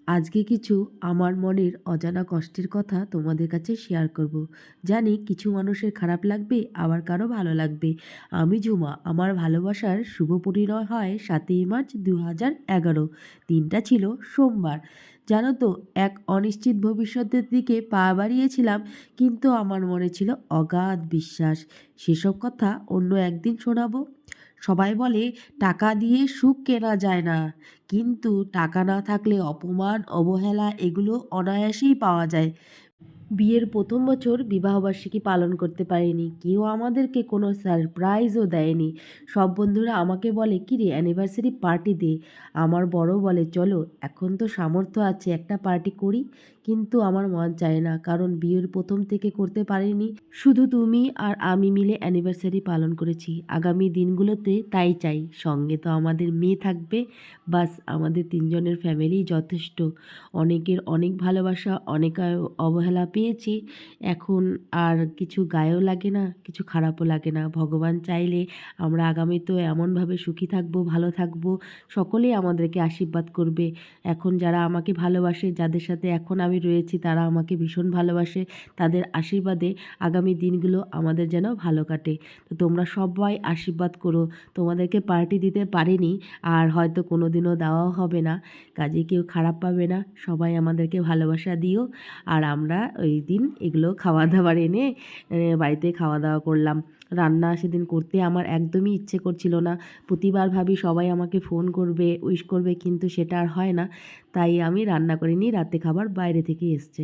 আজকে কিছু আমার মনের অজানা কষ্টের কথা তোমাদের কাছে শেয়ার করব। জানি কিছু মানুষের খারাপ লাগবে, আবার কারো ভালো লাগবে। আমি ঝুমা, আমার ভালোবাসার শুভ পরিণয় হয় 7ই মার্চ 2011। দিনটা ছিল সোমবার। জানো তো, এক অনিশ্চিত ভবিষ্যতের দিকে পা বাড়িয়েছিলাম, কিন্তু আমার মনে ছিল অগাধ বিশ্বাস। সেসব কথা অন্য একদিন শোনাবো। সবাই বলে টাকা দিয়ে সুখ কেনা যায় না, কিন্তু টাকা না থাকলে অপমান, অবহেলা এগুলো অনায়াসেই পাওয়া যায়। বিয়ের প্রথম বছর বিবাহবার্ষিকী পালন করতে পারিনি, কেউ আমাদেরকে কোনো সারপ্রাইজও দেয়নি। সব বন্ধুরা আমাকে বলে, কি রে, অ্যানিভার্সারি পার্টি দে। আমার বড় বলে, চলো, এখন তো সামর্থ্য আছে, একটা পার্টি করি। কিন্তু আমার মন চায় না, কারণ বিয়ের প্রথম থেকে করতে পারিনি। শুধু তুমি আর আমি মিলে অ্যানিভার্সারি পালন করেছি। আগামী দিনগুলোতে তাই চাই। সঙ্গে তো আমাদের মেয়ে থাকবে। বাস, আমাদের তিনজনের ফ্যামিলি যথেষ্ট। অনেকের অনেক ভালোবাসা, অনেক অবহেলা পেয়েছি। এখন আর কিছু গায়েও লাগে না, কিছু খারাপও লাগে না। ভগবান চাইলে আমরা আগামীতেও এমনভাবে সুখী থাকবো, ভালো থাকবো। সকলেই আমাদেরকে আশীর্বাদ করবে। এখন যারা আমাকে ভালোবাসে, যাদের সাথে এখন আমি রয়েছি, তারা আমাকে ভীষণ ভালোবাসে। তাদের আশীর্বাদে আগামী দিনগুলো আমাদের যেন ভালো কাটে। তো তোমরা সবাই আশীর্বাদ করো। তোমাদেরকে পার্টি দিতে পারিনি, আর হয়তো কোনো দিনও দেওয়াও হবে না। কাজে কেউ খারাপ পাবে না, সবাই আমাদেরকে ভালোবাসা দিও। আর আমরা ওই দিন এগুলো খাওয়া দাওয়ার এনে বাড়িতে খাওয়া দাওয়া করলাম। রান্না সেদিন করতে আমার একদমই ইচ্ছে করছিল না। প্রতিবার ভাবি সবাই আমাকে ফোন করবে, উইশ করবে, কিন্তু সেটা আর হয় না। তাই আমি রান্না করিনি, রাতে খাবার বাইরে থেকে এসছে।